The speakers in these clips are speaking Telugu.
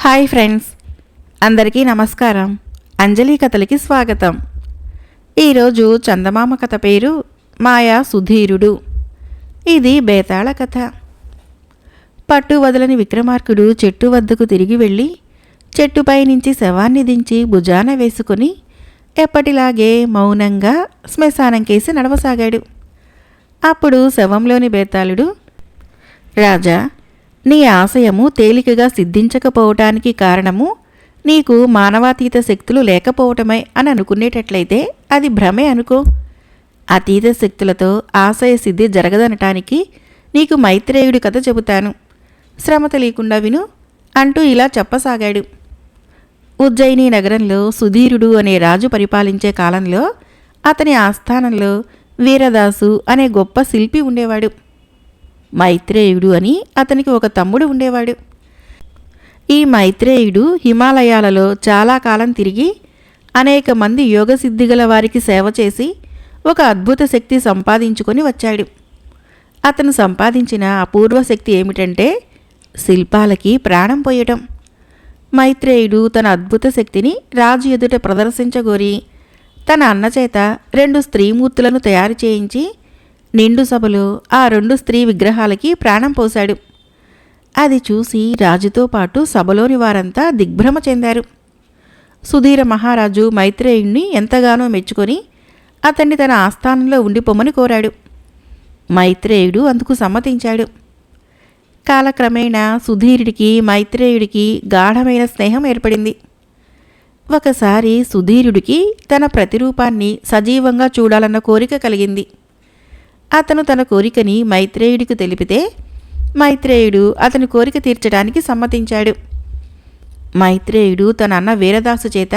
హాయ్ ఫ్రెండ్స్, అందరికీ నమస్కారం. అంజలి కథలకి స్వాగతం. ఈరోజు చందమామ కథ పేరు మాయా సుధీరుడు. ఇది బేతాళ కథ. పట్టు వదలని విక్రమార్కుడు చెట్టు వద్దకు తిరిగి వెళ్ళి చెట్టుపై నుంచి శవాన్ని దించి భుజాన వేసుకుని ఎప్పటిలాగే మౌనంగా శ్మశానం కేసి నడవసాగాడు. అప్పుడు శవంలోని బేతాళుడు, రాజా, నీ ఆశయము తేలికగా సిద్ధించకపోవటానికి కారణము నీకు మానవాతీత శక్తులు లేకపోవటమే అని అనుకునేటట్లయితే అది భ్రమే అనుకో. అతీత శక్తులతో ఆశయ సిద్ధి జరగదనటానికి నీకు మైత్రేయుడి కథ చెబుతాను, శ్రమ తెలియకుండా విను అంటూ ఇలా చెప్పసాగాడు. ఉజ్జయిని నగరంలో సుధీరుడు అనే రాజు పరిపాలించే కాలంలో అతని ఆస్థానంలో వీరదాసు అనే గొప్ప శిల్పి ఉండేవాడు. మైత్రేయుడు అని అతనికి ఒక తమ్ముడు ఉండేవాడు. ఈ మైత్రేయుడు హిమాలయాలలో చాలా కాలం తిరిగి అనేక మంది యోగసిద్ధిగల వారికి సేవ చేసి ఒక అద్భుత శక్తి సంపాదించుకొని వచ్చాడు. అతను సంపాదించిన అపూర్వ శక్తి ఏమిటంటే శిల్పాలకి ప్రాణం పోయటం. మైత్రేయుడు తన అద్భుత శక్తిని రాజు ఎదుట ప్రదర్శించగోరి తన అన్నచేత 2 స్త్రీమూర్తులను తయారు చేయించి నిండు సభలో ఆ 2 స్త్రీ విగ్రహాలకి ప్రాణం పోశాడు. అది చూసి రాజుతో పాటు సభలోని వారంతా దిగ్భ్రమ చెందారు. సుధీర మహారాజు మైత్రేయుణ్ణి ఎంతగానో మెచ్చుకొని అతన్ని తన ఆస్థానంలో ఉండిపోమని కోరాడు. మైత్రేయుడు అందుకు సమ్మతించాడు. కాలక్రమేణా సుధీరుడికి మైత్రేయుడికి గాఢమైన స్నేహం ఏర్పడింది. ఒకసారి సుధీరుడికి తన ప్రతిరూపాన్ని సజీవంగా చూడాలన్న కోరిక కలిగింది. అతను తన కోరికని మైత్రేయుడికి తెలిపితే మైత్రేయుడు అతని కోరిక తీర్చడానికి సమ్మతించాడు. మైత్రేయుడు తన అన్న వీరదాసు చేత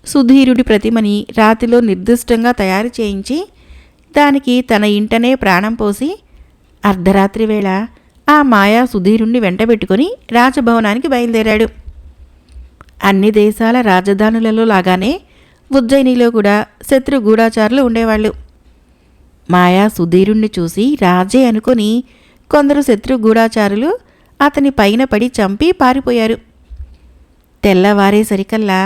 సుధీరుడి ప్రతిమని రాతిలో నిర్దిష్టంగా తయారు చేయించి దానికి తన ఇంటనే ప్రాణం పోసి అర్ధరాత్రి వేళ ఆ మాయా సుధీరుణ్ణి వెంటబెట్టుకుని రాజభవనానికి బయలుదేరాడు. అన్ని దేశాల రాజధానులలో లాగానే ఉజ్జయినిలో కూడా శత్రు గూఢాచారులు ఉండేవాళ్ళు. మాయా సుధీరుణ్ణి చూసి రాజే అనుకొని కొందరు శత్రు గూఢాచారులు అతని పైన పడి చంపి పారిపోయారు. తెల్లవారేసరికల్లా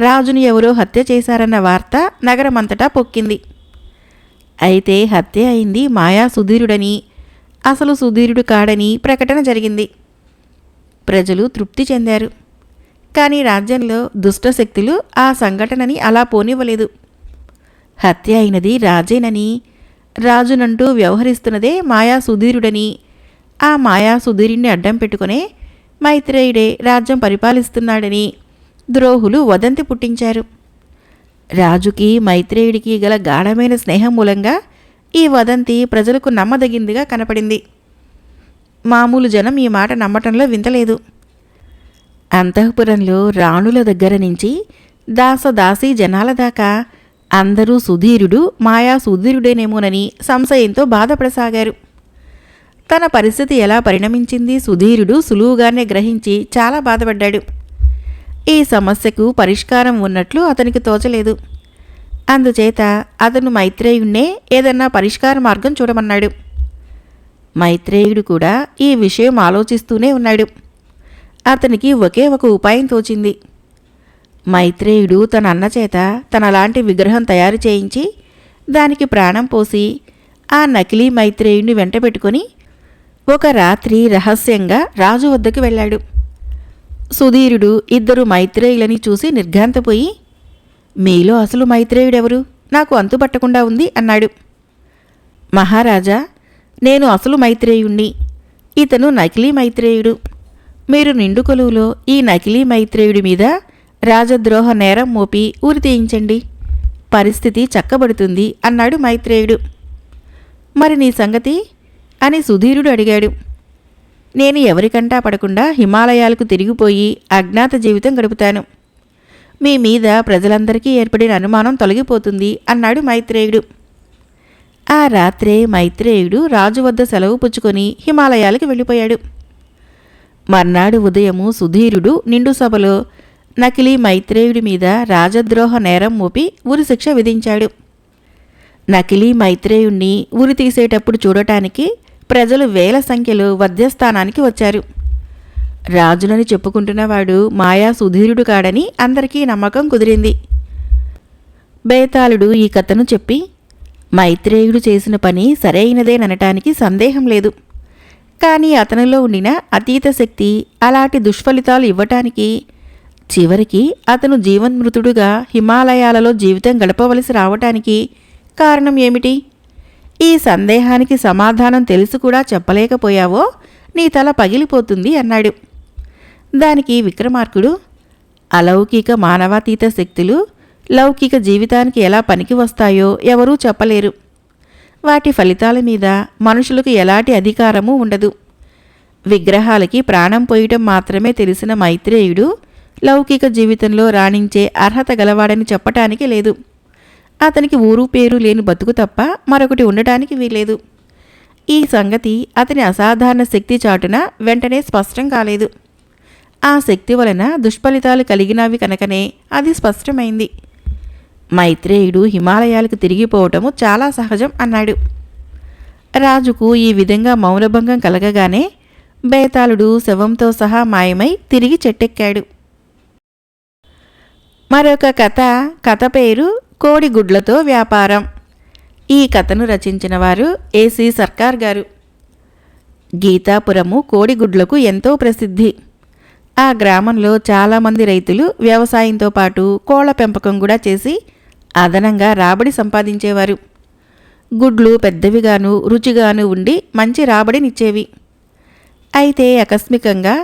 రాజుని ఎవరో హత్య చేశారన్న వార్త నగరమంతటా పొక్కింది. అయితే హత్య అయింది మాయా సుధీరుడని, అసలు సుధీరుడు కాడని ప్రకటన జరిగింది. ప్రజలు తృప్తి చెందారు. కానీ రాజ్యంలో దుష్టశక్తులు ఆ సంఘటనని అలా పోనివ్వలేదు. హత్య అయినది రాజేనని, రాజునంటూ వ్యవహరిస్తున్నదే మాయా సుధీరుడని, ఆ మాయా సుధీరుణ్ణి అడ్డం పెట్టుకునే మైత్రేయుడే రాజ్యం పరిపాలిస్తున్నాడని ద్రోహులు వదంతి పుట్టించారు. రాజుకి మైత్రేయుడికి గల గాఢమైన స్నేహం మూలంగా ఈ వదంతి ప్రజలకు నమ్మదగిందిగా కనపడింది. మామూలు జనం ఈ మాట నమ్మటంలో వింతలేదు. అంతఃపురంలో రాణుల దగ్గర నుంచి దాసదాసీ జనాల దాకా అందరూ సుధీరుడు మాయా సుధీరుడేనేమోనని సంశయంతో బాధపడసాగారు. తన పరిస్థితి ఎలా పరిణమించింది సుధీరుడు సులువుగానే గ్రహించి చాలా బాధపడ్డాడు. ఈ సమస్యకు పరిష్కారం ఉన్నట్లు అతనికి తోచలేదు. అందుచేత అతను మైత్రేయుణ్ణే ఏదన్నా పరిష్కార మార్గం చూడమన్నాడు. మైత్రేయుడు కూడా ఈ విషయం ఆలోచిస్తూనే ఉన్నాడు. అతనికి ఒకే ఒక ఉపాయం తోచింది. మైత్రేయుడు తన అన్నచేత తనలాంటి విగ్రహం తయారు చేయించి దానికి ప్రాణం పోసి ఆ నకిలీ మైత్రేయుడిని వెంటబెట్టుకొని ఒక రాత్రి రహస్యంగా రాజు వద్దకు వెళ్ళాడు. సుధీరుడు 2 మైత్రేయులని చూసి నిర్ఘాంతపోయి, మీలో అసలు మైత్రేయుడెవరు, నాకు అంతుపట్టకుండా ఉంది అన్నాడు. మహారాజా, నేను అసలు మైత్రేయుణ్ణి, ఇతను నకిలీ మైత్రేయుడు. మీరు నిండు కొలువులో ఈ నకిలీ మైత్రేయుడి మీద రాజద్రోహ నేరం మోపి ఉరి తీయించండి, పరిస్థితి చక్కబడుతుంది అన్నాడు మైత్రేయుడు. మరి నీ సంగతి అని సుధీరుడు అడిగాడు. నేను ఎవరికంటా పడకుండా హిమాలయాలకు తిరిగిపోయి అజ్ఞాత జీవితం గడుపుతాను. మీ మీద ప్రజలందరికీ ఏర్పడిన అనుమానం తొలగిపోతుంది అన్నాడు మైత్రేయుడు. ఆ రాత్రే మైత్రేయుడు రాజు వద్ద సెలవు పుచ్చుకొని హిమాలయాలకు వెళ్ళిపోయాడు. మర్నాడు ఉదయము సుధీరుడు నిండు సభలో నకిలీ మైత్రేయుడి మీద రాజద్రోహ నేరం మోపి ఉరిశిక్ష విధించాడు. నకిలీ మైత్రేయుణ్ణి ఉరి తీసేటప్పుడు చూడటానికి ప్రజలు వేల సంఖ్యలో వధ్యస్థానానికి వచ్చారు. రాజులని చెప్పుకుంటున్నవాడు మాయా సుధీరుడు కాడని అందరికీ నమ్మకం కుదిరింది. బేతాళుడు ఈ కథను చెప్పి, మైత్రేయుడు చేసిన పని సరైనదేననటానికి సందేహం లేదు. కానీ అతనిలో ఉండిన అతీత శక్తి అలాంటి దుష్ఫలితాలు ఇవ్వటానికి, చివరికి అతను జీవన్మృతుడుగా హిమాలయాలలో జీవితం గడపవలసి రావటానికి కారణం ఏమిటి? ఈ సందేహానికి సమాధానం తెలిసి కూడా చెప్పలేకపోయావో నీ తల పగిలిపోతుంది అన్నాడు. దానికి విక్రమార్కుడు, అలౌకిక మానవాతీత శక్తులు లౌకిక జీవితానికి ఎలా పనికి వస్తాయో ఎవరూ చెప్పలేరు. వాటి ఫలితాల మీద మనుషులకు ఎలాంటి అధికారమూ ఉండదు. విగ్రహాలకి ప్రాణం పోయటం మాత్రమే తెలిసిన మైత్రేయుడు లౌకిక జీవితంలో రాణించే అర్హత గలవాడని చెప్పటానికి లేదు. అతనికి ఊరు పేరు లేని బతుకు తప్ప మరొకటి ఉండటానికి వీలేదు. ఈ సంగతి అతని అసాధారణ శక్తి చాటున వెంటనే స్పష్టం కాలేదు. ఆ శక్తి వలన దుష్ఫలితాలు కలిగినవి కనుకనే అది స్పష్టమైంది. మైత్రేయుడు హిమాలయాలకు తిరిగిపోవటము చాలా సహజం అన్నాడు. రాజుకు ఈ విధంగా మౌనభంగం కలగగానే బేతాళుడు శవంతో సహా మాయమై తిరిగి చెట్టెక్కాడు. మరొక కథ పేరు కోడిగుడ్లతో వ్యాపారం. ఈ కథను రచించిన వారు ఏసీ సర్కార్ గారు. గీతాపురము కోడిగుడ్లకు ఎంతో ప్రసిద్ధి. ఆ గ్రామంలో చాలామంది రైతులు వ్యవసాయంతో పాటు కోళ్ల పెంపకం కూడా చేసి అదనంగా రాబడి సంపాదించేవారు. గుడ్లు పెద్దవిగాను రుచిగాను ఉండి మంచి రాబడినిచ్చేవి. అయితే ఆకస్మికంగా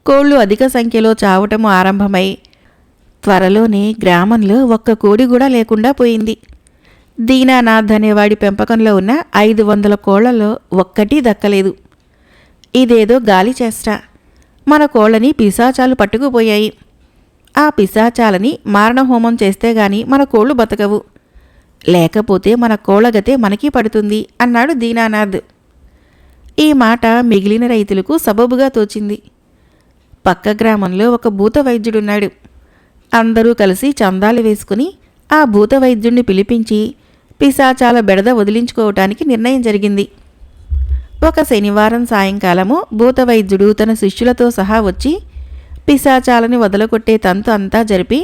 కోళ్లు అధిక సంఖ్యలో చావటము ఆరంభమై త్వరలోనే గ్రామంలో ఒక్క కోడి కూడా లేకుండా పోయింది. దీనానాథ్ అనేవాడి పెంపకంలో ఉన్న 500 కోళ్లలో ఒక్కటీ దక్కలేదు. ఇదేదో గాలి చేష్ట. మన కోళ్లని పిశాచాలు పట్టుకుపోయాయి. ఆ పిశాచాలని మారణహోమం చేస్తే గాని మన కోళ్లు బతకవు. లేకపోతే మన కోళ్లగతే మనకీ పడుతుంది అన్నాడు దీనానాథ్. ఈ మాట మిగిలిన రైతులకు సబబుగా తోచింది. పక్క గ్రామంలో ఒక భూత వైద్యుడున్నాడు. అందరూ కలిసి చందాలు వేసుకుని ఆ భూత వైద్యుణ్ణి పిలిపించి పిశాచాల బెడద వదిలించుకోవటానికి నిర్ణయం జరిగింది. ఒక శనివారం సాయంకాలము భూత వైద్యుడు తన శిష్యులతో సహా వచ్చి పిశాచాలని వదలగొట్టే తంతు అంతా జరిపి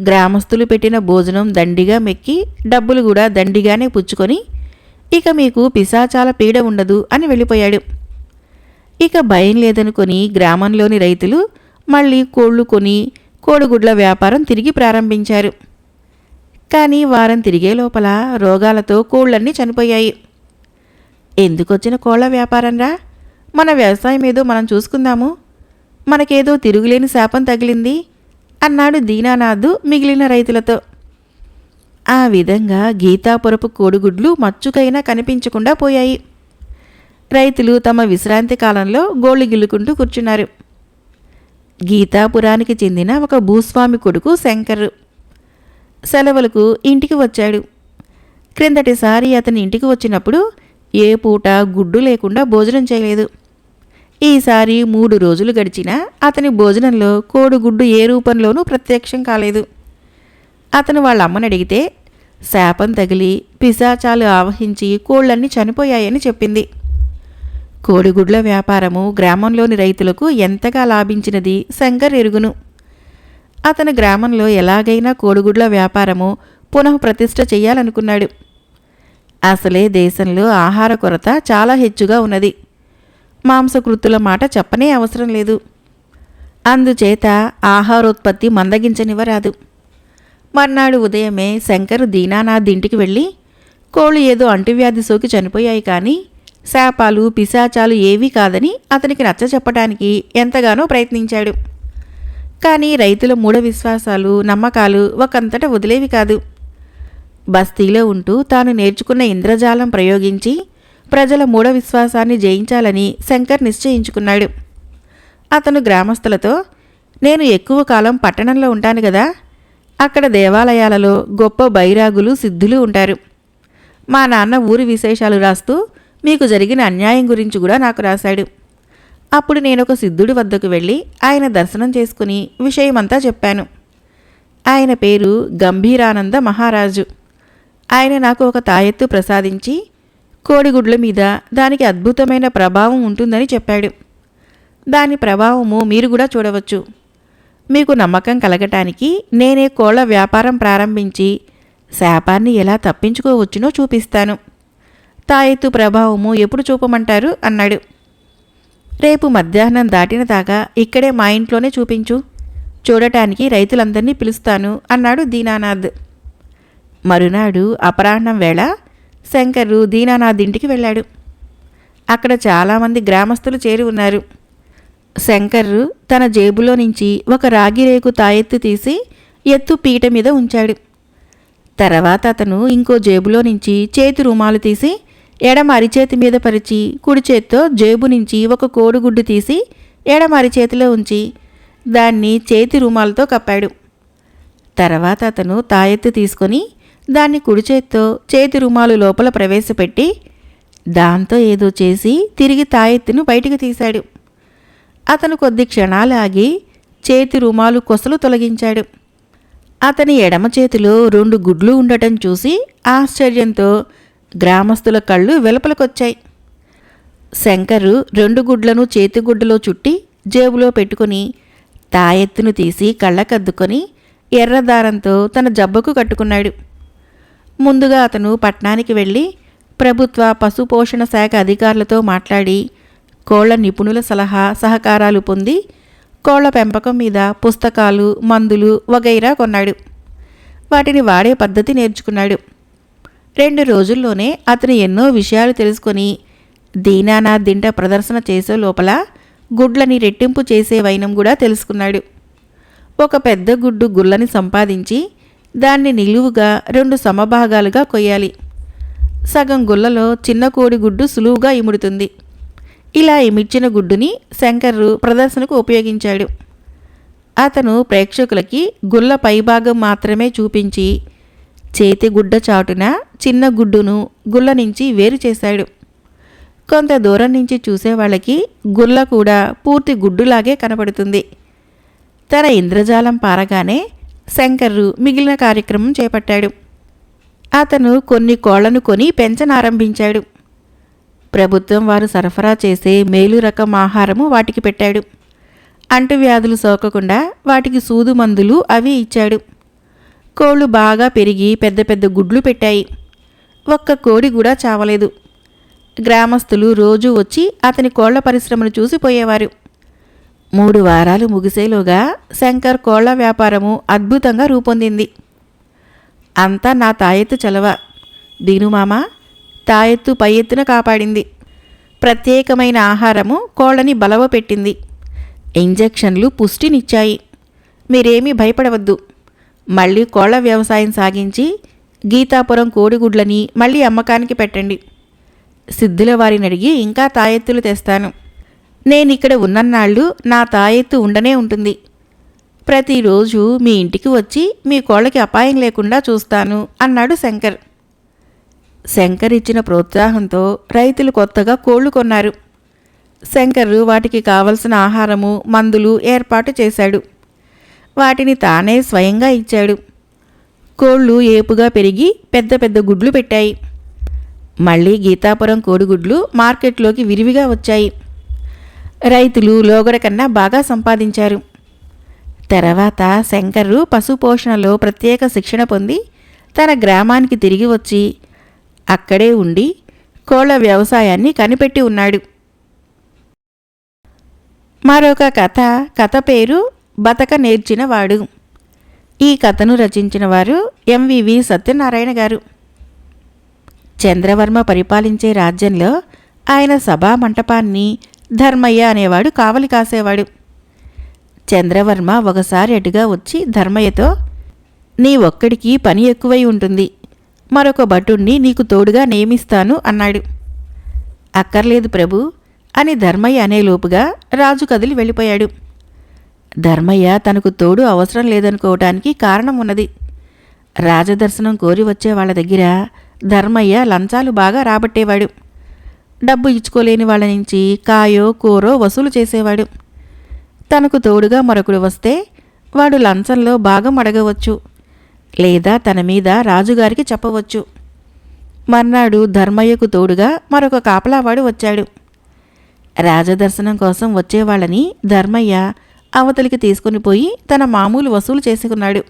గ్రామస్తులు పెట్టిన భోజనం దండిగా మెక్కి డబ్బులు కూడా దండిగానే పుచ్చుకొని ఇక మీకు పిశాచాల పీడ ఉండదు అని వెళ్ళిపోయాడు. ఇక భయం లేదనుకొని గ్రామంలోని రైతులు మళ్ళీ కోళ్లు కొని కోడిగుడ్ల వ్యాపారం తిరిగి ప్రారంభించారు. కానీ వారం తిరిగే లోపల రోగాలతో కోళ్లన్నీ చనిపోయాయి. ఎందుకొచ్చిన కోళ్ల వ్యాపారంరా? మన వ్యవసాయం ఏదో మనం చూసుకుందాము. మనకేదో తిరుగులేని శాపం తగిలింది అన్నాడు దీనానాథ్ మిగిలిన రైతులతో. ఆ విధంగా గీతాపురపు కోడిగుడ్లు మచ్చుకైనా కనిపించకుండా పోయాయి. రైతులు తమ విశ్రాంతి కాలంలో గోళ్ళు గిల్లుకుంటూ కూర్చున్నారు. గీతాపురానికి చెందిన ఒక భూస్వామి కొడుకు శంకర్ సెలవులకు ఇంటికి వచ్చాడు. క్రిందటిసారి అతని ఇంటికి వచ్చినప్పుడు ఏ పూట గుడ్డు లేకుండా భోజనం చేయలేదు. ఈసారి 3 రోజులు గడిచినా అతని భోజనంలో కోడిగుడ్డు ఏ రూపంలోనూ ప్రత్యక్షం కాలేదు. అతను వాళ్ళ అమ్మని అడిగితే శాపం తగిలి పిశాచాలు ఆవహించి కోళ్లన్నీ చనిపోయాయని చెప్పింది. కోడిగుడ్ల వ్యాపారము గ్రామంలోని రైతులకు ఎంతగా లాభించినది శంకర్ ఎరుగును. అతను గ్రామంలో ఎలాగైనా కోడిగుడ్ల వ్యాపారము పునఃప్రతిష్ఠ చెయ్యాలనుకున్నాడు. అసలే దేశంలో ఆహార కొరత చాలా హెచ్చుగా ఉన్నది. మాంసకృత్తుల మాట చెప్పనే అవసరం లేదు. అందుచేత ఆహారోత్పత్తి మందగించనివ్వరాదు. మర్నాడు ఉదయమే శంకర్ దీనానాథ్ ఇంటికి వెళ్ళి కోళ్ళు ఏదో అంటువ్యాధి సోకి చనిపోయాయి కానీ శాపాలు పిశాచాలు ఏవీ కాదని అతనికి నచ్చచెప్పటానికి ఎంతగానో ప్రయత్నించాడు. కానీ రైతుల మూఢ విశ్వాసాలు నమ్మకాలు ఒకంతట వదిలేవి కాదు. బస్తీలో ఉంటూ తాను నేర్చుకున్న ఇంద్రజాలం ప్రయోగించి ప్రజల మూఢ విశ్వాసాన్ని జయించాలని శంకర్ నిశ్చయించుకున్నాడు. అతను గ్రామస్తులతో, నేను ఎక్కువ కాలం పట్టణంలో ఉంటాను కదా, అక్కడ దేవాలయాలలో గొప్ప బైరాగులు సిద్ధులు ఉంటారు. మా నాన్న ఊరి విశేషాలు రాస్తూ మీకు జరిగిన అన్యాయం గురించి కూడా నాకు రాశాడు. అప్పుడు నేనొక సిద్ధుడి వద్దకు వెళ్ళి ఆయన దర్శనం చేసుకుని విషయమంతా చెప్పాను. ఆయన పేరు గంభీరానంద మహారాజు. ఆయన నాకు ఒక తాయెత్తు ప్రసాదించి కోడిగుడ్ల మీద దానికి అద్భుతమైన ప్రభావం ఉంటుందని చెప్పాడు. దాని ప్రభావము మీరు కూడా చూడవచ్చు. మీకు నమ్మకం కలగటానికి నేనే కోళ్ల వ్యాపారం ప్రారంభించి శాపాన్ని ఎలా తప్పించుకోవచ్చునో చూపిస్తాను. తాయెత్తు ప్రభావము ఎప్పుడు చూపమంటారు అన్నాడు. రేపు మధ్యాహ్నం దాటిన దాకా ఇక్కడే మా ఇంట్లోనే చూపించు. చూడటానికి రైతులందరినీ పిలుస్తాను అన్నాడు దీనానాథ్. మరునాడు అపరాహ్నం వేళ శంకర్రు దీనానాథ్ ఇంటికి వెళ్ళాడు. అక్కడ చాలామంది గ్రామస్తులు చేరి ఉన్నారు. శంకర్రు తన జేబులో నుంచి ఒక రాగి రేకు తాయెత్తు తీసి ఎత్తు పీట మీద ఉంచాడు. తర్వాత అతను ఇంకో జేబులో నుంచి చేతి రుమాలు తీసి ఎడమ అరిచేతి మీద పరిచి కుడి చేత్తో జేబు నుంచి ఒక కోడిగుడ్డు తీసి ఎడమ అరిచేతిలో ఉంచి దాన్ని చేతి రుమాలతో కప్పాడు. తర్వాత అతను తాయెత్తు తీసుకొని దాన్ని కుడి చేత్తో చేతి రుమాలు లోపల ప్రవేశపెట్టి దాంతో ఏదో చేసి తిరిగి తాయెత్తును బయటికి తీశాడు. అతను కొద్ది క్షణాలు ఆగి చేతి రుమాలు కొసలు తొలగించాడు. అతని ఎడమ చేతిలో 2 గుడ్లు ఉండటం చూసి ఆశ్చర్యంతో గ్రామస్తుల కళ్ళు వెలుపలకొచ్చాయి. శంకరు 2 గుడ్లను చేతిగుడ్డలో చుట్టి జేబులో పెట్టుకుని తాయెత్తును తీసి కళ్ళకద్దుకొని ఎర్రదారంతో తన జబ్బకు కట్టుకున్నాడు. ముందుగా అతను పట్నానికి వెళ్ళి ప్రభుత్వ పశుపోషణ శాఖ అధికారులతో మాట్లాడి కోళ్ల నిపుణుల సలహా సహకారాలు పొంది కోళ్ల పెంపకం మీద పుస్తకాలు, మందులు వగైరా కొన్నాడు. వాటిని వాడే పద్ధతి నేర్చుకున్నాడు. 2 రోజుల్లోనే అతను ఎన్నో విషయాలు తెలుసుకొని దీనానాథ్ దింట ప్రదర్శన చేసే లోపల గుడ్లని రెట్టింపు చేసే వైనం కూడా తెలుసుకున్నాడు. ఒక పెద్ద గుడ్డు గుల్లని సంపాదించి దాన్ని నిలువుగా 2 సమభాగాలుగా కొయ్యాలి. సగం గుల్లలో చిన్న కోడి గుడ్డు సులువుగా ఇముడుతుంది. ఇలా ఇమిడ్చిన గుడ్డుని శంకర్రు ప్రదర్శనకు ఉపయోగించాడు. అతను ప్రేక్షకులకి గుల్ల పైభాగం మాత్రమే చూపించి చేతి గుడ్డ చాటున చిన్న గుడ్డును గుల్ల నుంచి వేరు చేశాడు. కొంత దూరం నుంచి చూసేవాళ్ళకి గుల్ల కూడా పూర్తి గుడ్డులాగే కనపడుతుంది. తన ఇంద్రజాలం పారగానే శంకర్రు మిగిలిన కార్యక్రమం చేపట్టాడు. అతను కొన్ని కోళ్లను కొని పెంచనారంభించాడు. ప్రభుత్వం వారు సరఫరా చేసే మేలు రకం ఆహారము వాటికి పెట్టాడు. అంటువ్యాధులు సోకకుండా వాటికి సూదు మందులు అవి ఇచ్చాడు. కోళ్లు బాగా పెరిగి పెద్ద పెద్ద గుడ్లు పెట్టాయి. ఒక్క కోడి కూడా చావలేదు. గ్రామస్తులు రోజూ వచ్చి అతని కోళ్ల పరిశ్రమను చూసిపోయేవారు. 3 వారాలు ముగిసేలోగా శంకర్ కోళ్ల వ్యాపారము అద్భుతంగా రూపొందింది. అంతా నా తాయెత్తు చలవ. దీనుమామ తాయెత్తు పై ఎత్తున కాపాడింది. ప్రత్యేకమైన ఆహారము కోళ్లని బలవపెట్టింది. ఇంజెక్షన్లు పుష్టినిచ్చాయి. మీరేమీ భయపడవద్దు. మళ్ళీ కోళ్ల వ్యవసాయం సాగించి గీతాపురం కోడిగుడ్లని మళ్ళీ అమ్మకానికి పెట్టండి. సిద్ధుల వారిని అడిగి ఇంకా తాయెత్తులు తెస్తాను. నేనిక్కడ ఉన్నన్నాళ్ళు నా తాయెత్తు ఉండనే ఉంటుంది. ప్రతిరోజు మీ ఇంటికి వచ్చి మీ కోళ్ళకి అపాయం లేకుండా చూస్తాను అన్నాడు శంకర్. శంకర్ ఇచ్చిన ప్రోత్సాహంతో రైతులు కొత్తగా కోళ్లు కొన్నారు. శంకర్ వాటికి కావలసిన ఆహారము, మందులు ఏర్పాటు చేశాడు. వాటిని తానే స్వయంగా ఇచ్చాడు. కోళ్లు ఏపుగా పెరిగి పెద్ద పెద్ద గుడ్లు పెట్టాయి. మళ్ళీ గీతాపురం కోడిగుడ్లు మార్కెట్లోకి విరివిగా వచ్చాయి. రైతులు లోగడ కన్నా బాగా సంపాదించారు. తర్వాత శంకర్రు పశుపోషణలో ప్రత్యేక శిక్షణ పొంది తన గ్రామానికి తిరిగి వచ్చి అక్కడే ఉండి కోళ్ల వ్యవసాయాన్ని కనిపెట్టి ఉన్నాడు. మరొక కథ పేరు బతక నేర్చినవాడు. ఈ కథను రచించిన వారు ఎంవివి సత్యనారాయణ గారు. చంద్రవర్మ పరిపాలించే రాజ్యంలో ఆయన సభా మంటపాన్ని ధర్మయ్య అనేవాడు కావలి కాసేవాడు. చంద్రవర్మ ఒకసారి అటుగా వచ్చి ధర్మయ్యతో, నీ ఒక్కడికి పని ఎక్కువై ఉంటుంది, మరొక భటుణ్ణి నీకు తోడుగా నియమిస్తాను అన్నాడు. అక్కర్లేదు ప్రభు అని ధర్మయ్య అనేలోపుగా రాజు కదిలి వెళ్ళిపోయాడు. ధర్మయ్య తనకు తోడు అవసరం లేదనుకోవటానికి కారణం ఉన్నది. రాజదర్శనం కోరి వచ్చే వాళ్ళ దగ్గర ధర్మయ్య లంచాలు బాగా రాబట్టేవాడు. డబ్బు ఇచ్చుకోలేని వాళ్ళ నుంచి కాయో కూరో వసూలు చేసేవాడు. తనకు తోడుగా మరొకడు వస్తే వాడు లంచంలో భాగం అడగవచ్చు, లేదా తన మీద రాజుగారికి చెప్పవచ్చు. మర్నాడు ధర్మయ్యకు తోడుగా మరొక కాపలావాడు వచ్చాడు. రాజదర్శనం కోసం వచ్చేవాళ్ళని ధర్మయ్య అవతలికి తీసుకుని పోయి తన మామూలు వసూలు చేసుకున్నాడు.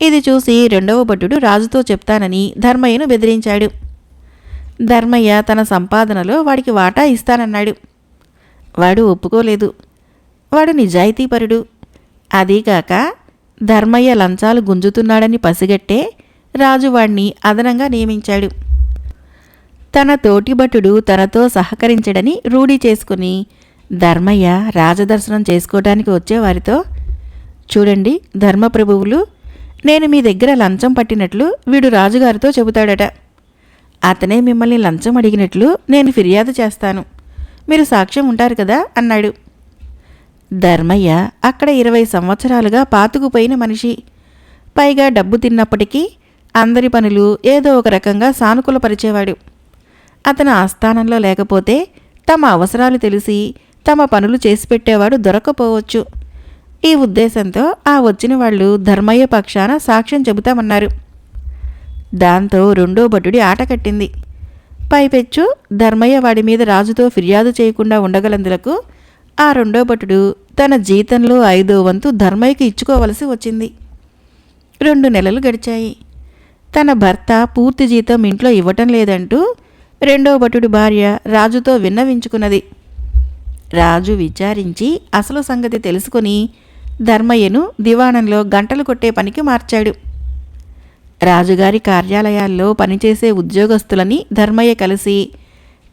ఇది చూసి రెండవ భటుడు రాజుతో చెప్తానని ధర్మయ్యను బెదిరించాడు. ధర్మయ్య తన సంపాదనలో వాడికి వాటా ఇస్తానన్నాడు. వాడు ఒప్పుకోలేదు. వాడు నిజాయితీపరుడు. అదీగాక ధర్మయ్య లంచాలు గుంజుతున్నాడని పసిగట్టే రాజు వాణ్ణి అదనంగా నియమించాడు. తన తోటిభటుడు తనతో సహకరించడని రూఢి చేసుకుని ధర్మయ్య రాజదర్శనం చేసుకోవడానికి వచ్చేవారితో, చూడండి ధర్మప్రభువులు, నేను మీ దగ్గర లంచం పట్టినట్లు వీడు రాజుగారితో చెబుతాడట. అతనే మిమ్మల్ని లంచం అడిగినట్లు నేను ఫిర్యాదు చేస్తాను. మీరు సాక్ష్యం ఉంటారు కదా అన్నాడు. ధర్మయ్య అక్కడ 20 సంవత్సరాలుగా పాతుకుపోయిన మనిషి. పైగా డబ్బు తిన్నప్పటికీ అందరి పనులు ఏదో ఒక రకంగా సానుకూలపరిచేవాడు. అతను ఆస్థానంలో లేకపోతే తమ అవసరాలు తెలిసి తమ పనులు చేసి పెట్టేవాడు దొరకపోవచ్చు. ఈ ఉద్దేశంతో ఆ వచ్చిన వాళ్ళు ధర్మయ్య పక్షాన సాక్ష్యం చెబుతామన్నారు. దాంతో రెండో భటుడి ఆట కట్టింది. పైపెచ్చు ధర్మయ్య వాడి మీద రాజుతో ఫిర్యాదు చేయకుండా ఉండగలందులకు ఆ రెండో భటుడు తన జీతంలో 5వ వంతు ధర్మయ్యకి ఇచ్చుకోవలసి వచ్చింది. 2 నెలలు గడిచాయి. తన భర్త పూర్తి జీతం ఇంట్లో ఇవ్వటం లేదంటూ రెండో భటుడి భార్య రాజుతో విన్నవించుకున్నది. రాజు విచారించి అసలు సంగతి తెలుసుకుని ధర్మయ్యను దివాణంలో గంటలు కొట్టే పనికి మార్చాడు. రాజుగారి కార్యాలయాల్లో పనిచేసే ఉద్యోగస్తులని ధర్మయ్య కలిసి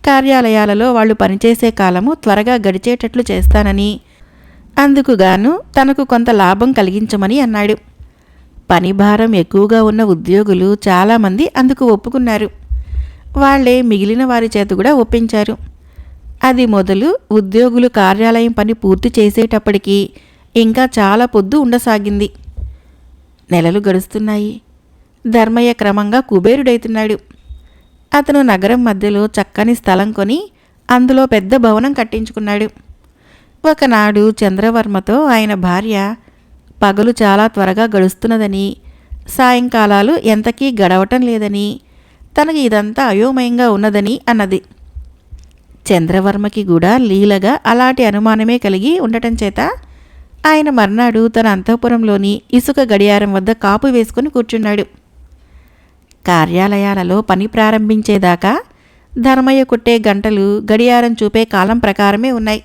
కార్యాలయాలలో వాళ్ళు పనిచేసే కాలము త్వరగా గడిచేటట్లు చేస్తానని, అందుకుగాను తనకు కొంత లాభం కలిగించమని అన్నాడు. పనిభారం ఎక్కువగా ఉన్న ఉద్యోగులు చాలామంది అందుకు ఒప్పుకున్నారు. వాళ్లే మిగిలిన వారి చేత కూడా ఒప్పించారు. అది మొదలు ఉద్యోగులు కార్యాలయం పని పూర్తి చేసేటప్పటికీ ఇంకా చాలా పొద్దు ఉండసాగింది. నెలలు గడుస్తున్నాయి. ధర్మయ్య క్రమంగా కుబేరుడైతున్నాడు. అతను నగరం మధ్యలో చక్కని స్థలం కొని అందులో పెద్ద భవనం కట్టించుకున్నాడు. ఒకనాడు చంద్రవర్మతో ఆయన భార్య పగలు చాలా త్వరగా గడుస్తున్నదని, సాయంకాలాలు ఎంతకీ గడవటం లేదని, తనకి ఇదంతా అయోమయంగా ఉన్నదని అన్నది. చంద్రవర్మకి కూడా లీలగా అలాంటి అనుమానమే కలిగి ఉండటం చేత ఆయన మర్నాడు తన అంతఃపురంలోని ఇసుక గడియారం వద్ద కాపు వేసుకుని కూర్చున్నాడు. కార్యాలయాలలో పని ప్రారంభించేదాకా ధర్మయ్య కొట్టే గంటలు గడియారం చూపే కాలం ప్రకారమే ఉన్నాయి.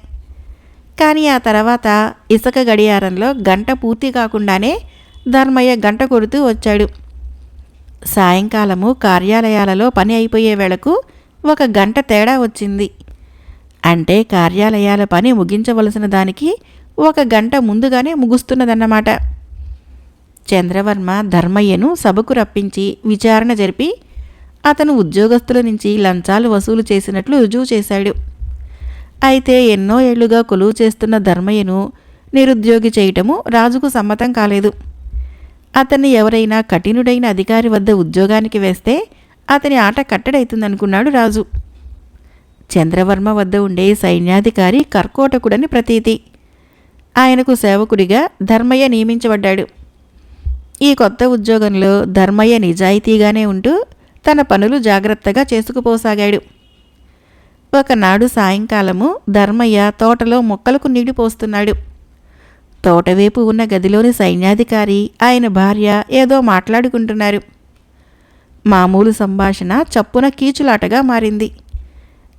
కానీ ఆ తర్వాత ఇసుక గడియారంలో గంట పూర్తి కాకుండానే ధర్మయ్య గంట కొడుతూ వచ్చాడు. సాయంకాలము కార్యాలయాలలో పని అయిపోయే వేళకు 1 గంట తేడా వచ్చింది. అంటే కార్యాలయాల పని ముగించవలసిన దానికి 1 గంట ముందుగానే ముగుస్తున్నదన్నమాట. చంద్రవర్మ ధర్మయ్యను సభకు రప్పించి విచారణ జరిపి అతను ఉద్యోగస్తుల నుంచి లంచాలు వసూలు చేసినట్లు రుజువు చేశాడు. అయితే ఎన్నో ఏళ్లుగా కొలువు చేస్తున్న ధర్మయ్యను నిరుద్యోగి చేయటము రాజుకు సమ్మతం కాలేదు. అతన్ని ఎవరైనా కఠినుడైన అధికారి వద్ద ఉద్యోగానికి వేస్తే అతని ఆట కట్టడైతుందనుకున్నాడు రాజు. చంద్రవర్మ వద్ద ఉండే సైన్యాధికారి కర్కోటకుడని ప్రతీతి. ఆయనకు సేవకుడిగా ధర్మయ్య నియమించబడ్డాడు. ఈ కొత్త ఉద్యోగంలో ధర్మయ్య నిజాయితీగానే ఉంటూ తన పనులు జాగ్రత్తగా చేసుకుపోసాగాడు. ఒకనాడు సాయంకాలము ధర్మయ్య తోటలో మొక్కలకు నీళ్లు పోస్తున్నాడు. తోటవైపు ఉన్న గదిలోని సైన్యాధికారి ఆయన భార్య ఏదో మాట్లాడుకుంటున్నారు. మామూలు సంభాషణ చప్పున కీచులాటగా మారింది.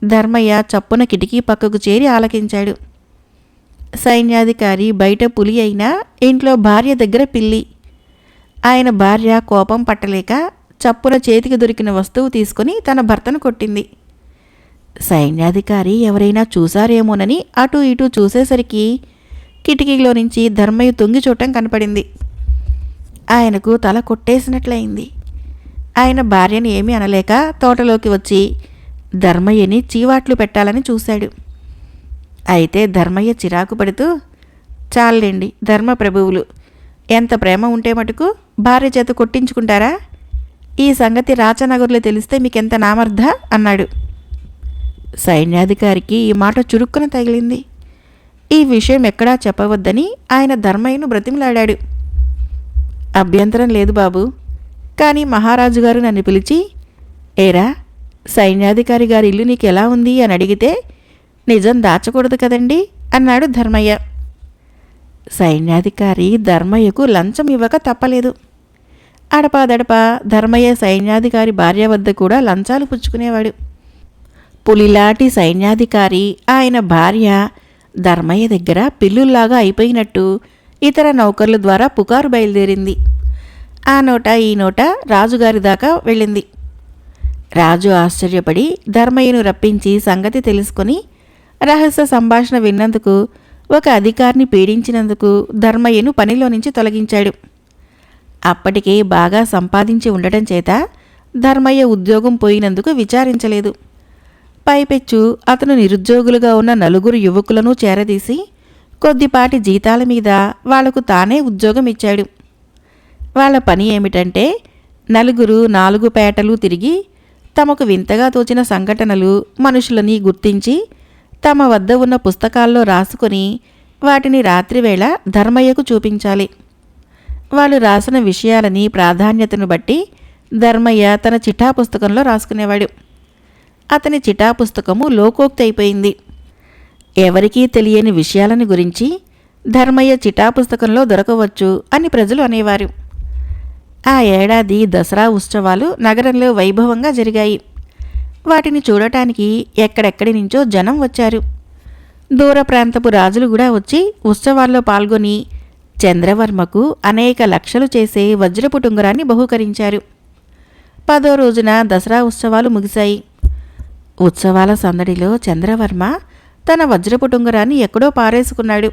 ధర్మయ్య చప్పున కిటికీ పక్కకు చేరి ఆలకించాడు. సైన్యాధికారి బయట పులి అయినా ఇంట్లో భార్య దగ్గర పిల్లి. ఆయన భార్య కోపం పట్టలేక చప్పున చేతికి దొరికిన వస్తువు తీసుకుని తన భర్తను కొట్టింది. సైన్యాధికారి ఎవరైనా చూశారేమోనని అటూ ఇటూ చూసేసరికి కిటికీలో నుంచి ధర్మయ్య తొంగి చూడటం కనపడింది. ఆయనకు తల కొట్టేసినట్లయింది. ఆయన భార్యని ఏమీ అనలేక తోటలోకి వచ్చి ధర్మయ్యని చీవాట్లు పెట్టాలని చూశాడు. అయితే ధర్మయ్య చిరాకు పడుతూ, చాలండి ధర్మప్రభువులు, ఎంత ప్రేమ ఉంటే మటుకు భార్య చేత కొట్టించుకుంటారా? ఈ సంగతి రాచనగర్లో తెలిస్తే మీకెంత నామర్ధ అన్నాడు. సైన్యాధికారికి ఈ మాట చురుక్కున తగిలింది. ఈ విషయం ఎక్కడా చెప్పవద్దని ఆయన ధర్మయ్యను బ్రతిమలాడాడు. అభ్యంతరం లేదు బాబు, కానీ మహారాజు గారు నన్ను పిలిచి, ఏరా సైన్యాధికారి గారి ఇల్లు నీకు ఎలా ఉంది అని అడిగితే నిజం దాచకూడదు కదండి అన్నాడు ధర్మయ్య. సైన్యాధికారి ధర్మయ్యకు లంచం ఇవ్వక తప్పలేదు. అడపాదడపా ధర్మయ్య సైన్యాధికారి భార్య వద్ద కూడా లంచాలు పుచ్చుకునేవాడు. పులిలాంటి సైన్యాధికారి ఆయన భార్య ధర్మయ్య దగ్గర పిల్లుల్లాగా అయిపోయినట్టు ఇతర నౌకర్ల ద్వారా పుకారు బయలుదేరింది. ఆ నోట ఈ నోట రాజుగారి దాకా వెళ్ళింది. రాజు ఆశ్చర్యపడి ధర్మయ్యను రప్పించి సంగతి తెలుసుకొని రహస్య సంభాషణ విన్నందుకు, ఒక అధికారిని పీడించినందుకు ధర్మయ్యను పనిలో నుంచి తొలగించాడు. అప్పటికే బాగా సంపాదించి ఉండటం చేత ధర్మయ్య ఉద్యోగం పోయినందుకు విచారించలేదు. పైపెచ్చు అతను నిరుద్యోగులుగా ఉన్న నలుగురు యువకులను చేరదీసి కొద్దిపాటి జీతాల మీద వాళ్లకు తానే ఉద్యోగం ఇచ్చాడు. వాళ్ళ పని ఏమిటంటే నలుగురు 4 పేటలు తిరిగి తమకు వింతగా తోచిన సంఘటనలు, మనుషులని గుర్తించి తమ వద్ద ఉన్న పుస్తకాల్లో రాసుకొని వాటిని రాత్రివేళ ధర్మయ్యకు చూపించాలి. వాళ్ళు రాసిన విషయాలని ప్రాధాన్యతను బట్టి ధర్మయ్య తన చిఠా పుస్తకంలో రాసుకునేవాడు. అతని చిఠా పుస్తకము లోకోక్తి అయిపోయింది. ఎవరికీ తెలియని విషయాలను గురించి ధర్మయ్య చిఠా పుస్తకంలో దొరకవచ్చు అని ప్రజలు అనేవారు. ఆ ఏడాది దసరా ఉత్సవాలు నగరంలో వైభవంగా జరిగాయి. వాటిని చూడటానికి ఎక్కడెక్కడి నుంచో జనం వచ్చారు. దూర ప్రాంతపు రాజులు కూడా వచ్చి ఉత్సవాల్లో పాల్గొని చంద్రవర్మకు అనేక లక్షలు చేసే వజ్రపు టుంగరాన్ని బహూకరించారు. 10వ రోజున దసరా ఉత్సవాలు ముగిశాయి. ఉత్సవాల సందడిలో చంద్రవర్మ తన వజ్రపు టుంగరాన్ని ఎక్కడో పారేసుకున్నాడు.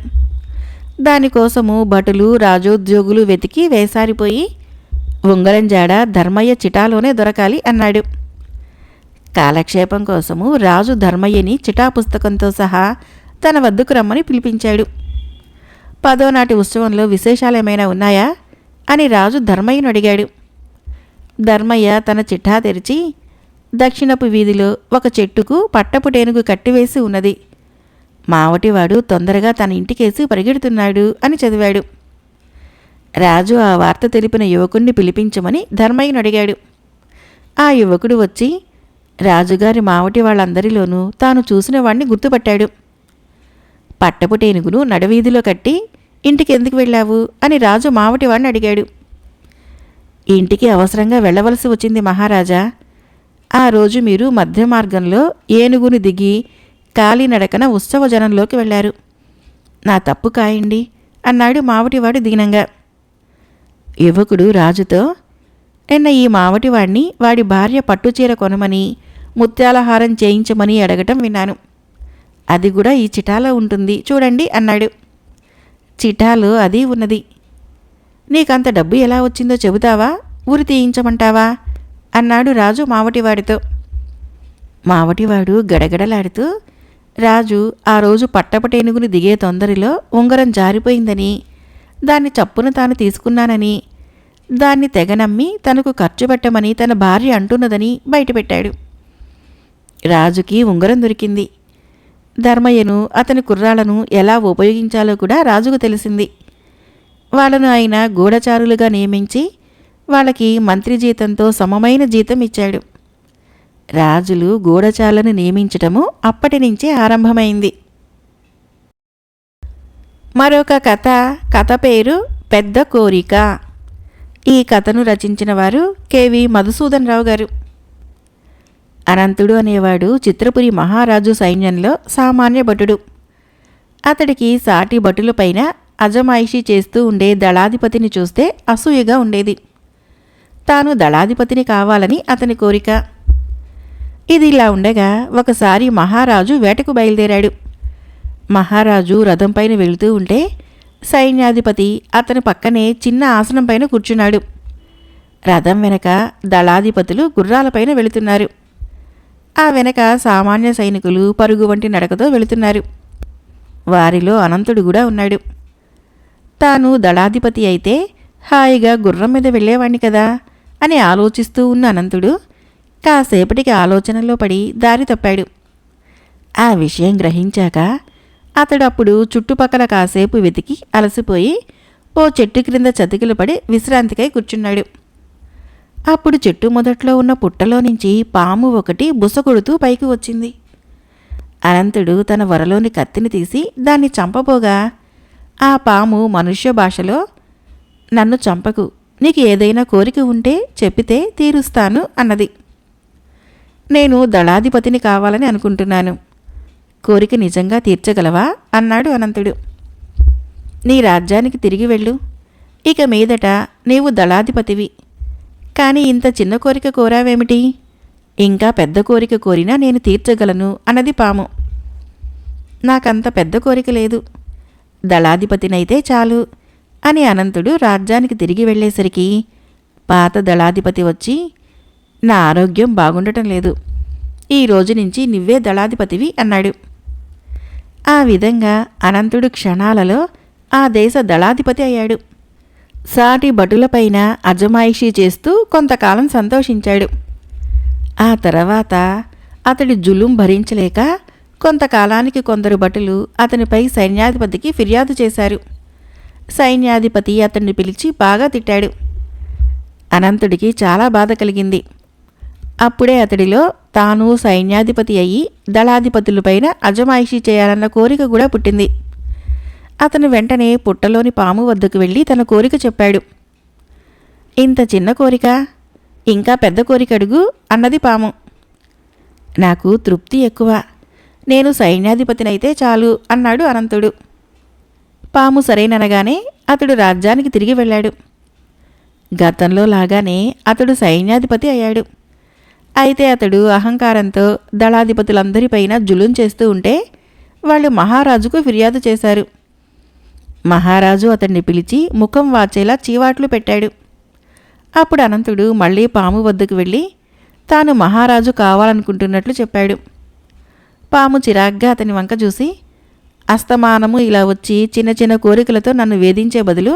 దానికోసము భటులు, రాజోద్యోగులు వెతికి వేసారిపోయి ఉంగరం జాడ ధర్మయ్య చిటాలోనే దొరకాలి అన్నాడు. కాలక్షేపం కోసము రాజు ధర్మయ్యని చిటా పుస్తకంతో సహా తన వద్దకు రమ్మని పిలిపించాడు. 10వ నాటి ఉత్సవంలో విశేషాలేమైనా ఉన్నాయా అని రాజు ధర్మయ్యను అడిగాడు. ధర్మయ్య తన చిట్టా తెరిచి, దక్షిణపు వీధిలో ఒక చెట్టుకు పట్టపుటేనుగు కట్టివేసి ఉన్నది. మావటివాడు తొందరగా తన ఇంటికేసి పరిగెడుతున్నాడు అని చదివాడు. రాజు ఆ వార్త తెలిపిన యువకుణ్ణి పిలిపించమని ధర్మయ్యను అడిగాడు. ఆ యువకుడు వచ్చి రాజుగారి మావటి వాళ్ళందరిలోనూ తాను చూసిన వాణ్ణి గుర్తుపట్టాడు. పట్టపుటేనుగును నడవీధిలో కట్టి ఇంటికెందుకు వెళ్ళావు అని రాజు మావటివాడిని అడిగాడు. ఇంటికి అవసరంగా వెళ్ళవలసి వచ్చింది మహారాజా. ఆ రోజు మీరు మధ్య మార్గంలో ఏనుగును దిగి కాలినడకన ఉత్సవ జనంలోకి వెళ్ళారు. నా తప్పు కాయండి అన్నాడు మావటివాడు దీనంగా. యువకుడు రాజుతో, నిన్న ఈ మావటివాడిని వాడి భార్య పట్టుచీర కొనమని, ముత్యాలహారం చేయించమని అడగటం విన్నాను. అది కూడా ఈ చిటాలో ఉంటుంది చూడండి అన్నాడు. చిటాలో అది ఉన్నది. నీకంత డబ్బు ఎలా వచ్చిందో చెబుతావా, ఉరి తీయించమంటావా అన్నాడు రాజు మావటివాడితో. మావటివాడు గడగడలాడుతూ, రాజు ఆ రోజు పట్టపటేనుగుని దిగే తొందరలో ఉంగరం జారిపోయిందని, దాన్ని చప్పున తాను తీసుకున్నానని, దాన్ని తెగనమ్మి తనకు ఖర్చు పెట్టమని తన భార్య అంటున్నదని బయటపెట్టాడు. రాజుకి ఉంగరం దొరికింది. ధర్మయ్యను, అతని కుర్రాళ్లను ఎలా ఉపయోగించాలో కూడా రాజుకు తెలిసింది. వాళ్ళను ఆయన గూఢచారులుగా నియమించి వాళ్ళకి మంత్రి జీతంతో సమమైన జీతం ఇచ్చాడు. రాజులు గూఢచారులను నియమించటము అప్పటి నుంచే ఆరంభమైంది. మరొక కథ పేరు పెద్ద కోరిక. ఈ కథను రచించిన వారు కెవి మధుసూదన్ రావు గారు. అనంతుడు అనేవాడు చిత్రపురి మహారాజు సైన్యంలో సామాన్య భటుడు. అతడికి సాటి భటులపైన అజమాయిషీ చేస్తూ ఉండే దళాధిపతిని చూస్తే అసూయగా ఉండేది. తాను దళాధిపతిని కావాలని అతని కోరిక. ఇది ఇలా ఉండగా ఒకసారి మహారాజు వేటకు బయలుదేరాడు. మహారాజు రథంపైన వెళుతూ ఉంటే సైన్యాధిపతి అతని పక్కనే చిన్న ఆసనం పైన కూర్చున్నాడు. రథం వెనక దళాధిపతులు గుర్రాలపైన వెళుతున్నారు. ఆ వెనక సామాన్య సైనికులు పరుగు వంటి నడకతో వెళుతున్నారు. వారిలో అనంతుడు కూడా ఉన్నాడు. తాను దళాధిపతి అయితే హాయిగా గుర్రం మీద వెళ్ళేవాణ్ణి కదా అని ఆలోచిస్తూ ఉన్న అనంతుడు కాసేపటికి ఆలోచనలో పడి దారి తప్పాడు. ఆ విషయం గ్రహించాక అతడు అప్పుడు చుట్టుపక్కల కాసేపు వెతికి అలసిపోయి ఓ చెట్టు క్రింద చతికిలు పడి విశ్రాంతికై కూర్చున్నాడు. అప్పుడు చెట్టు మొదట్లో ఉన్న పుట్టలో నుంచి పాము ఒకటి బుసకొడుతూ పైకి వచ్చింది. అనంతుడు తన వరలోని కత్తిని తీసి దాన్ని చంపబోగా ఆ పాము మనుష్య భాషలో, నన్ను చంపకు, నీకు ఏదైనా కోరిక ఉంటే చెప్పితే తీరుస్తాను అన్నది. నేను దళాధిపతిని కావాలని అనుకుంటున్నాను. కోరిక నిజంగా తీర్చగలవా అన్నాడు అనంతుడు. నీ రాజ్యానికి తిరిగి వెళ్ళు. ఇక మీదట నీవు దళాధిపతివి. కానీ ఇంత చిన్న కోరిక కోరావేమిటి? ఇంకా పెద్ద కోరిక కోరినా నేను తీర్చగలను అన్నది పాము. నాకంత పెద్ద కోరిక లేదు, దళాధిపతినైతే చాలు అని అనంతుడు రాజ్యానికి తిరిగి వెళ్ళేసరికి పాత దళాధిపతి వచ్చి, నా ఆరోగ్యం బాగుండటం లేదు, ఈ రోజు నుంచి నువ్వే దళాధిపతివి అన్నాడు. ఆ విధంగా అనంతుడు క్షణాలలో ఆ దేశ దళాధిపతి అయ్యాడు. సాటి భటులపైన అజమాయిషీ చేస్తూ కొంతకాలం సంతోషించాడు. ఆ తర్వాత అతడి జులుం భరించలేక కొంతకాలానికి కొందరు భటులు అతనిపై సైన్యాధిపతికి ఫిర్యాదు చేశారు. సైన్యాధిపతి అతన్ని పిలిచి బాగా తిట్టాడు. అనంతుడికి చాలా బాధ కలిగింది. అప్పుడే అతడిలో తాను సైన్యాధిపతి అయ్యి దళాధిపతులపైన అజమాయిషీ చేయాలన్న కోరిక కూడా పుట్టింది. అతను వెంటనే పుట్టలోని పాము వద్దకు వెళ్ళి తన కోరిక చెప్పాడు. ఇంత చిన్న కోరిక, ఇంకా పెద్ద కోరిక అడుగు అన్నది పాము. నాకు తృప్తి ఎక్కువ, నేను సైన్యాధిపతినైతే చాలు అన్నాడు అనంతుడు. పాము సరేననగానే అతడు రాజ్యానికి తిరిగి వెళ్ళాడు. గతంలో లాగానే అతడు సైన్యాధిపతి అయ్యాడు. అయితే అతడు అహంకారంతో దళాధిపతులందరిపైన జులుం చేస్తూ ఉంటే వాళ్ళు మహారాజుకు ఫిర్యాదు చేశారు. మహారాజు అతన్ని పిలిచి ముఖం వాచేలా చీవాట్లు పెట్టాడు. అప్పుడు అనంతుడు మళ్ళీ పాము వద్దకు వెళ్ళి తాను మహారాజు కావాలనుకుంటున్నట్లు చెప్పాడు. పాము చిరాగ్గా అతని వంక చూసి, అస్తమానము ఇలా వచ్చి చిన్న చిన్న కోరికలతో నన్ను వేధించే బదులు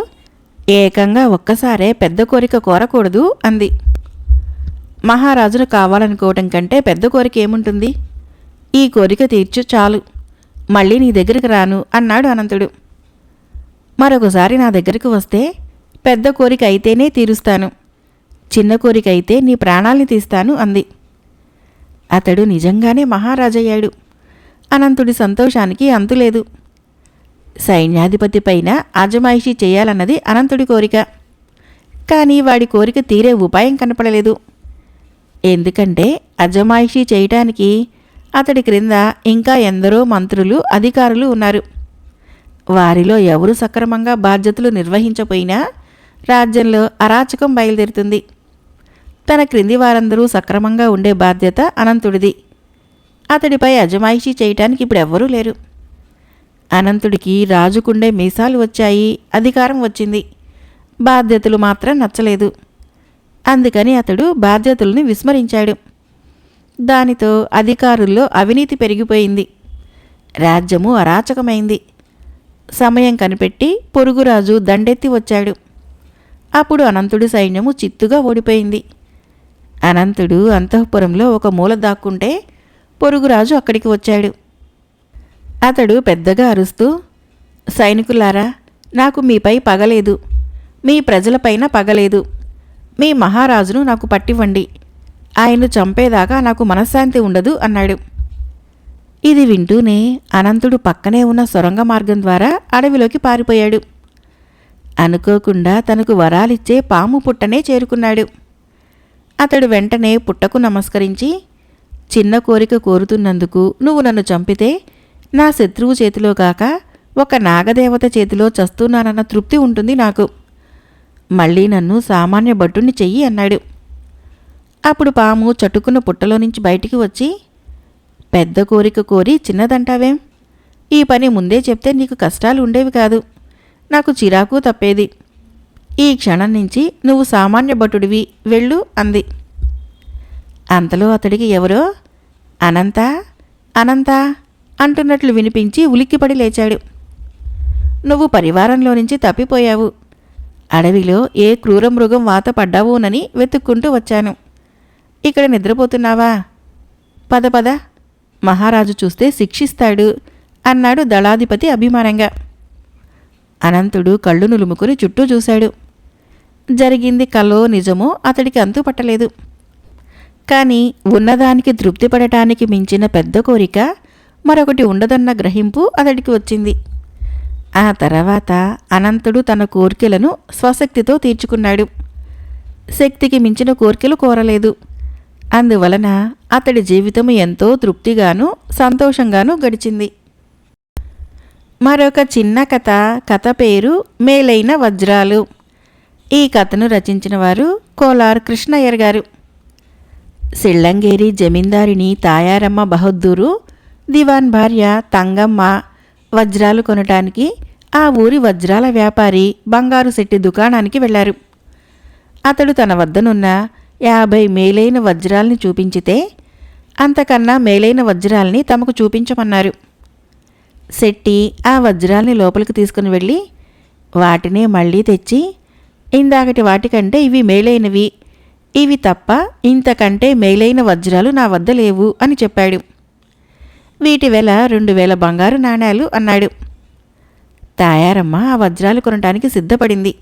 ఏకంగా ఒక్కసారే పెద్ద కోరిక కోరకూడదు అంది. మహారాజును కావాలనుకోవటం కంటే పెద్ద కోరిక ఏముంటుంది? ఈ కోరిక తీర్చు చాలు, మళ్ళీ నీ దగ్గరికి రాను అన్నాడు అనంతుడు. మరొకసారి నా దగ్గరికి వస్తే పెద్ద కోరిక అయితేనే తీరుస్తాను, చిన్న కోరిక అయితే నీ ప్రాణాల్ని తీస్తాను అంది. అతడు నిజంగానే మహారాజయ్యాడు. అనంతుడి సంతోషానికి అంతులేదు. సైన్యాధిపతి పైన అజమాయిషీ చేయాలన్నది అనంతుడి కోరిక. కానీ వాడి కోరిక తీరే ఉపాయం కనపడలేదు. ఎందుకంటే అజమాయిషీ చేయటానికి అతడి క్రింద ఇంకా ఎందరో మంత్రులు, అధికారులు ఉన్నారు. వారిలో ఎవరు సక్రమంగా బాధ్యతలు నిర్వహించపోయినా రాజ్యంలో అరాచకం బయలుదేరుతుంది. తన క్రింది వారందరూ సక్రమంగా ఉండే బాధ్యత అనంతుడిది. అతడిపై అజమాయిషీ చేయటానికి ఇప్పుడెవ్వరూ లేరు. అనంతుడికి రాజుకుండే మీసాలు వచ్చాయి, అధికారం వచ్చింది, బాధ్యతలు మాత్రం నచ్చలేదు. అందుకని అతడు బాధ్యతలను విస్మరించాడు. దానితో అధికారుల్లో అవినీతి పెరిగిపోయింది. రాజ్యము అరాచకమైంది. సమయం కనిపెట్టి పొరుగురాజు దండెత్తి వచ్చాడు. అప్పుడు అనంతుడి సైన్యము చిత్తుగా ఓడిపోయింది. అనంతుడు అంతఃపురంలో ఒక మూల దాక్కుంటే పొరుగురాజు అక్కడికి వచ్చాడు. అతడు పెద్దగా అరుస్తూ, సైనికులారా, నాకు మీపై పగలేదు, మీ ప్రజలపైన పగలేదు. మీ మహారాజును నాకు పట్టివ్వండి, ఆయన్ను చంపేదాకా నాకు మనశ్శాంతి ఉండదు అన్నాడు. ఇది వింటూనే అనంతుడు పక్కనే ఉన్న సొరంగ మార్గం ద్వారా అడవిలోకి పారిపోయాడు. అనుకోకుండా తనకు వరాలిచ్చే పాము పుట్టనే చేరుకున్నాడు. అతడు వెంటనే పుట్టకు నమస్కరించి, చిన్న కోరిక కోరుతున్నందుకు నువ్వు నన్ను చంపితే నా శత్రువు చేతిలో కాక ఒక నాగదేవత చేతిలో చస్తున్నానన్న తృప్తి ఉంటుంది నాకు. మళ్ళీ నన్ను సామాన్య భటుణ్ణి చెయ్యి అన్నాడు. అప్పుడు పాము చటుకున్న పుట్టలో నుంచి బయటికి వచ్చి, పెద్ద కోరిక కోరి చిన్నదంటావేం? ఈ పని ముందే చెప్తే నీకు కష్టాలు ఉండేవి కాదు, నాకు చిరాకు తప్పేది. ఈ క్షణం నుంచి నువ్వు సామాన్య భటుడివి, వెళ్ళు అంది. అంతలో అతడికి ఎవరో అనంతా అనంతా అంటున్నట్లు వినిపించి ఉలిక్కిపడి లేచాడు. నువ్వు పరివారంలో నుంచి తప్పిపోయావు. అడవిలో ఏ క్రూర మృగం వాత పడ్డావోనని వెతుక్కుంటూ వచ్చాను. ఇక్కడ నిద్రపోతున్నావా? పద పద, మహారాజు చూస్తే శిక్షిస్తాడు అన్నాడు దళాధిపతి అభిమానంగా. అనంతుడు కళ్ళు నులుముకుని చుట్టూ చూశాడు. జరిగింది కలో నిజమో అతడికి అంతు పట్టలేదు. కానీ ఉన్నదానికి తృప్తిపడటానికి మించిన పెద్ద కోరిక మరొకటి ఉండదన్న గ్రహింపు అతడికి వచ్చింది. ఆ తర్వాత అనంతుడు తన కోర్కెలను స్వశక్తితో తీర్చుకున్నాడు. శక్తికి మించిన కోర్కెలు కోరలేదు. అందువలన అతడి జీవితం ఎంతో తృప్తిగాను సంతోషంగాను గడిచింది. మరొక చిన్న కథ పేరు మేలైన వజ్రాలు. ఈ కథను రచించిన వారు కోలార్ కృష్ణయ్యర్ గారు. సిళ్ళంగేరి జమీందారిని తాయారమ్మ బహద్దూరు దివాన్ భార్య తంగమ్మ వజ్రాలు కొనటానికి ఆ ఊరి వజ్రాల వ్యాపారి బంగారు శెట్టి దుకాణానికి వెళ్లారు. అతడు తన వద్దనున్న 50 మేలైన వజ్రాల్ని చూపించితే అంతకన్నా మేలైన వజ్రాల్ని తమకు చూపించమన్నారు. శెట్టి ఆ వజ్రాల్ని లోపలికి తీసుకుని వెళ్ళి వాటినే మళ్ళీ తెచ్చి, ఇందాకటి వాటికంటే ఇవి మేలైనవి, ఇవి తప్ప ఇంతకంటే మేలైన వజ్రాలు నా వద్ద లేవు అని చెప్పాడు. వీటి వెల 2000 బంగారు నాణేలు అన్నాడు. తాయారమ్మ ఆ వజ్రాలు కొనటానికి సిద్ధపడింది.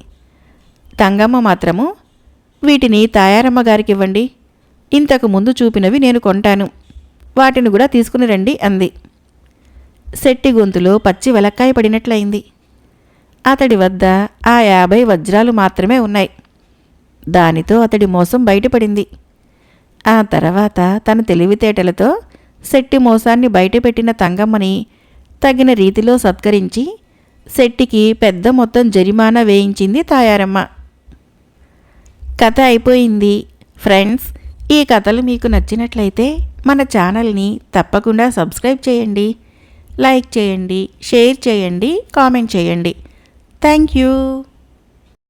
తంగమ్మ మాత్రము, వీటిని తాయారమ్మ గారికి ఇవ్వండి, ఇంతకు ముందు చూపినవి నేను కొంటాను, వాటిని కూడా తీసుకుని రండి అంది. శెట్టి గొంతులో పచ్చి వెలక్కాయ పడినట్లయింది. అతడి వద్ద ఆ 50 వజ్రాలు మాత్రమే ఉన్నాయి. దానితో అతడి మోసం బయటపడింది. ఆ తర్వాత తన తెలివితేటలతో శెట్టి మోసాన్ని బయటపెట్టిన తంగమ్మని తగిన రీతిలో సత్కరించి శెట్టికి పెద్ద మొత్తం జరిమానా వేయించింది తాయారమ్మ. కథ అయిపోయింది. ఫ్రెండ్స్, ఈ కథలు మీకు నచ్చినట్లయితే మన ఛానల్ని తప్పకుండా సబ్స్క్రైబ్ చేయండి, లైక్ చేయండి, షేర్ చేయండి, కామెంట్ చేయండి. Thank you.